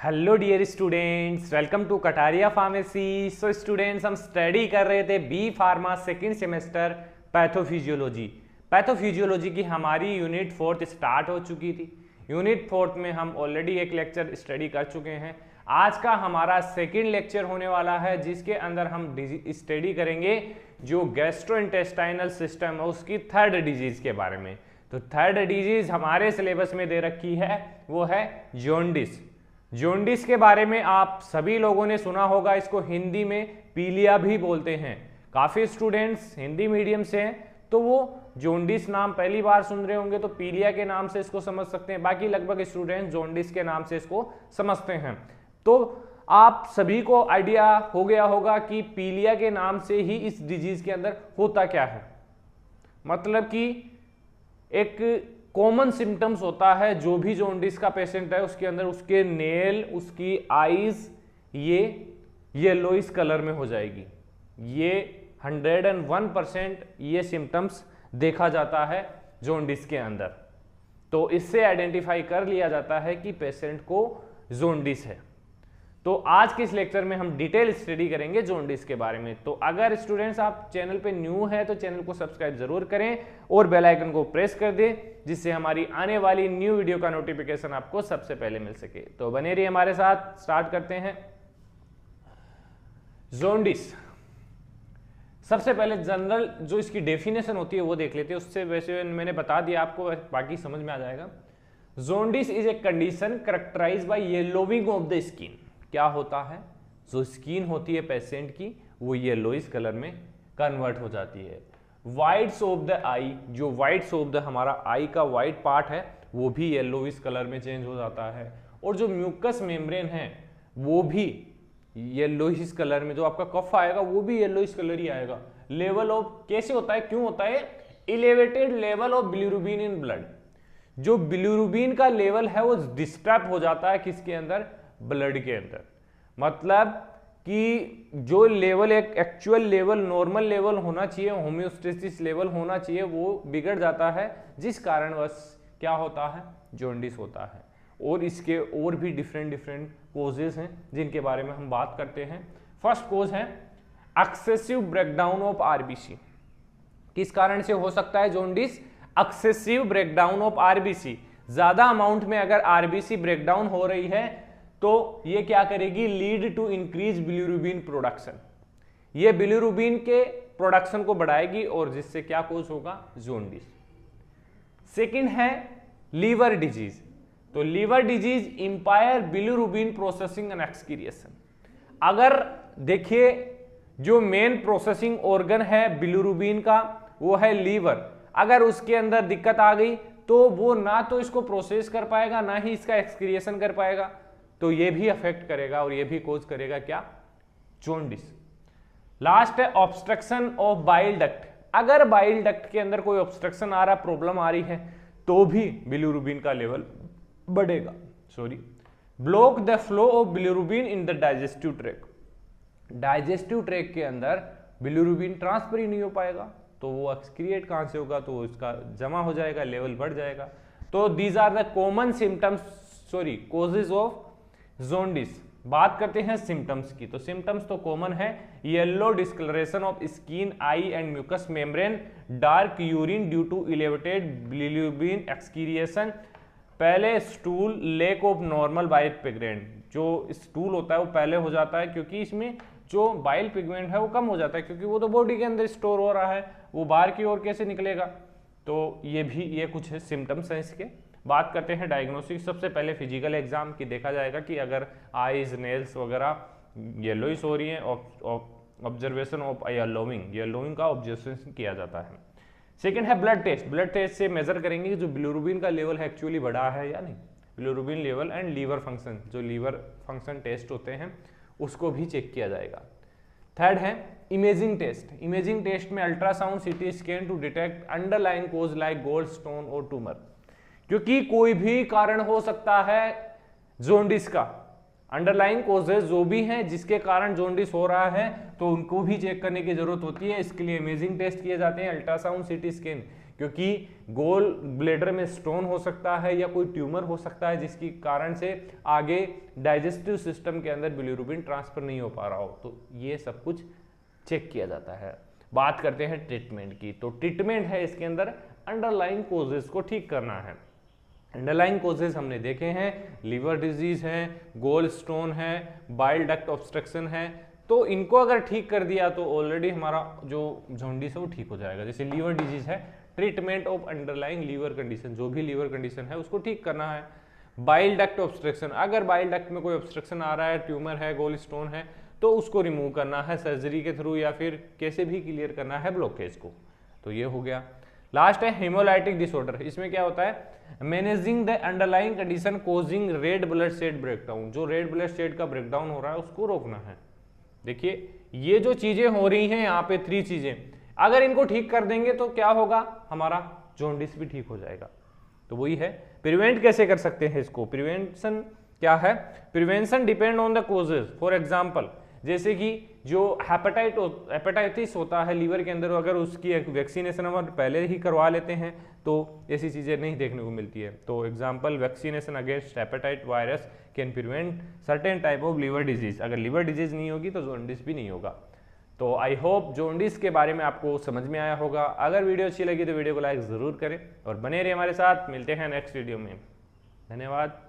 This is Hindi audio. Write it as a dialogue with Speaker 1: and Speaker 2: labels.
Speaker 1: Hello dear students, welcome to Kataria pharmacy. So students, हम स्टडी कर रहे थे B pharma second semester pathophysiology. Pathophysiology की हमारी यूनिट 4 स्टार्ट हो चुकी थी। यूनिट 4 में हम ऑलरेडी एक लेक्चर स्टडी कर चुके हैं। आज का हमारा सेकेंड लेक्चर होने वाला है, जिसके अंदर हम स्टडी करेंगे जो गैस्ट्रोइंटेस्टाइनल सिस्टम है उसकी थर्ड डिजीज के बारे में। तो थर्ड डिजीज हमारे सिलेबस में दे रखी है, वो है जॉन्डिस। जॉन्डिस के बारे में आप सभी लोगों ने सुना होगा, इसको हिंदी में पीलिया भी बोलते हैं। काफ़ी स्टूडेंट्स हिंदी मीडियम से हैं तो वो जॉन्डिस नाम पहली बार सुन रहे होंगे, तो पीलिया के नाम से इसको समझ सकते हैं। बाकी लगभग स्टूडेंट्स जॉन्डिस के नाम से इसको समझते हैं। तो आप सभी को आइडिया हो गया होगा कि पीलिया के नाम से ही इस डिजीज के अंदर होता क्या है। मतलब कि एक कॉमन सिम्टम्स होता है, जो भी जॉन्डिस का पेशेंट है उसके अंदर उसके नेल, उसकी आईज ये येलोइश कलर में हो जाएगी। ये 101% ये सिम्टम्स देखा जाता है जॉन्डिस के अंदर। तो इससे आइडेंटिफाई कर लिया जाता है कि पेशेंट को जॉन्डिस है। तो आज के इस लेक्चर में हम डिटेल स्टडी करेंगे जॉन्डिस के बारे में। तो अगर स्टूडेंट्स आप चैनल पे न्यू हैं तो चैनल को सब्सक्राइब जरूर करें और बेल आइकन को प्रेस कर दें, जिससे हमारी आने वाली न्यू वीडियो का नोटिफिकेशन आपको सबसे पहले मिल सके। तो बने रहिए हमारे साथ। स्टार्ट करते हैं। जॉन्डिस, सबसे पहले जनरल जो इसकी डेफिनेशन होती है वो देख लेते हैं। उससे वैसे मैंने बता दिया आपको, बाकी समझ में आ जाएगा। Jaundice is a condition characterized by yellowing of the skin. क्या होता है, जो स्किन होती है पेशेंट की वो येलोइश कलर में कन्वर्ट हो जाती है। वाइट्स ऑफ द आई, जो वाइट्स ऑफ द हमारा आई का वाइट पार्ट है वो भी येलोइश कलर में चेंज हो जाता है। और जो म्यूकस मेम्ब्रेन है वो भी येलोइश कलर में, जो आपका कफ आएगा वो भी येलोइश कलर ही आएगा। लेवल ऑफ कैसे होता है, क्यों होता है, elevated level of bilirubin in blood. जो बिलिरुबिन का लेवल है वो डिस्टर्ब हो जाता है किसके अंदर, ब्लड के अंदर। मतलब कि जो लेवल एक एक्चुअल लेवल, नॉर्मल लेवल होना चाहिए, होम्योस्टेसिस लेवल होना चाहिए, वो बिगड़ जाता है, जिस कारण बस क्या होता है, जॉन्डिस होता है। और इसके और भी डिफरेंट कोजेस हैं जिनके बारे में हम बात करते हैं। फर्स्ट कोज है एक्सेसिव ब्रेकडाउन ऑफ आरबीसी। किस कारण से हो सकता है jaundice, excessive breakdown of RBC. ज्यादा अमाउंट में अगर आरबीसी ब्रेकडाउन हो रही है तो ये क्या करेगी, lead to increase bilirubin production. ये बिलिरुबिन के प्रोडक्शन को बढ़ाएगी और जिससे क्या कोज होगा, जॉन्डिस। सेकंड है लीवर डिजीज। तो liver disease impair bilirubin processing and excretion. अगर देखिए जो मेन प्रोसेसिंग ऑर्गन है बिलिरुबिन का वो है लीवर। अगर उसके अंदर दिक्कत आ गई तो वो ना तो इसको प्रोसेस कर पाएगा, ना ही इसका एक्सक्रिएशन कर पाएगा, तो ये भी अफेक्ट करेगा और ये भी कोज करेगा क्या, जॉन्डिस। लास्ट है ऑब्स्ट्रक्शन ऑफ बाइल डक्ट। अगर बाइल डक्ट के अंदर कोई ऑब्स्ट्रक्शन आ रहा, प्रॉब्लम आ रही है, तो भी बिलिरुबिन का लेवल बढ़ेगा। Block the flow of bilirubin in the digestive tract. Digestive tract के अंदर बिलिरुबिन ट्रांसफर ही नहीं हो पाएगा, तो वो एक्सक्रिएट कहां से होगा, तो इसका जमा हो जाएगा, लेवल बढ़ जाएगा। तो these are the common symptoms, causes of jaundice. बात करते हैं सिम्टम्स की। तो सिम्टम्स तो कॉमन है, yellow discoloration of skin, eye and mucus membrane, dark urine due to elevated bilirubin excretion, pale stool, lack of normal bile pigment. जो स्टूल होता है वो पहले हो जाता है क्योंकि इसमें जो बाइल पिगमेंट है वो कम हो जाता है, क्योंकि वो तो बॉडी के अंदर स्टोर हो रहा है, वो बाहर की ओर कैसे निकलेगा। तो ये कुछ है सिम्टम्स हैं इसके। बात करते हैं डायग्नोस्टिक। सबसे पहले फिजिकल एग्जाम की देखा जाएगा कि अगर आईज, नेल्स वगैरह येलोइश हो रही है, ऑब्जर्वेशन ऑफ येलोविंग का ऑब्जर्वेशन किया जाता है। सेकंड है ब्लड टेस्ट। ब्लड टेस्ट से मेजर करेंगे कि जो बिलिरुबिन का लेवल है एक्चुअली बढ़ा है या नहीं। Bilirubin level and liver function, जो लीवर फंक्शन टेस्ट होते हैं उसको भी चेक किया जाएगा। थर्ड है इमेजिंग टेस्ट। इमेजिंग टेस्ट में ultrasound, CT scan to detect underline cause like gold stone और ट्यूमर। क्योंकि कोई भी कारण हो सकता है जॉन्डिस का, अंडरलाइन कोजेज जो भी हैं जिसके कारण जॉन्डिस हो रहा है, तो उनको भी चेक करने की जरूरत होती है। इसके लिए इमेजिंग टेस्ट किए जाते हैं, अल्ट्रासाउंड, सीटी स्कैन। क्योंकि गोल ब्लेडर में स्टोन हो सकता है या कोई ट्यूमर हो सकता है जिसकी कारण से आगे डाइजेस्टिव सिस्टम के अंदर बिलिरुबिन ट्रांसफर नहीं हो पा रहा हो, तो ये सब कुछ चेक किया जाता है। बात करते हैं ट्रीटमेंट की, तो ट्रीटमेंट है इसके अंदर अंडरलाइंग कोजेस को ठीक करना है। अंडरलाइंग कोजेस हमने देखे हैं, लीवर डिजीज है, गोल स्टोन है, बाइल डक्ट ऑब्स्ट्रक्शन है, तो इनको अगर ठीक कर दिया तो ऑलरेडी हमारा जो जॉन्डिस है वो ठीक हो जाएगा। जैसे लीवर डिजीज है, treatment of underlying liver condition, जो भी लीवर कंडीशन है उसको ठीक करना है। बाइल डक्ट ऑब्स्ट्रक्शन, अगर बाइल डक्ट में कोई ऑब्स्ट्रक्शन आ रहा है, ट्यूमर है, गोल स्टोन है, तो उसको रिमूव करना है सर्जरी के थ्रू या फिर कैसे भी क्लियर करना है ब्लॉकेज को। तो ये हो गया। लास्ट है हेमोलाइटिक डिसऑर्डर। इसमें क्या होता है, managing the underlying condition causing red blood cell breakdown, जो रेड ब्लड सेल का ब्रेकडाउन हो रहा है उसको रोकना है। देखिए ये जो चीजें हो रही हैं यहाँ पे 3 चीजें, अगर इनको ठीक कर देंगे तो क्या होगा, हमारा जॉन्डिस भी ठीक हो जाएगा। तो वही है, प्रिवेंट कैसे कर सकते हैं इसको। प्रिवेंशन क्या है, prevention depend on the causes. For example जैसे कि जो हेपेटाइटिस होता है लीवर के अंदर, अगर उसकी वैक्सीनेशन हम पहले ही करवा लेते हैं तो ऐसी चीज़ें नहीं देखने को मिलती है। तो example, vaccination against hepatitis virus can prevent certain type of liver disease. अगर लीवर डिजीज नहीं होगी तो जॉन्डिस भी नहीं होगा। तो आई होप जॉन्डिस के बारे में आपको समझ में आया होगा। अगर वीडियो अच्छी लगी तो वीडियो को लाइक ज़रूर करें और बने रहिए हमारे साथ। मिलते हैं नेक्स्ट वीडियो में, धन्यवाद।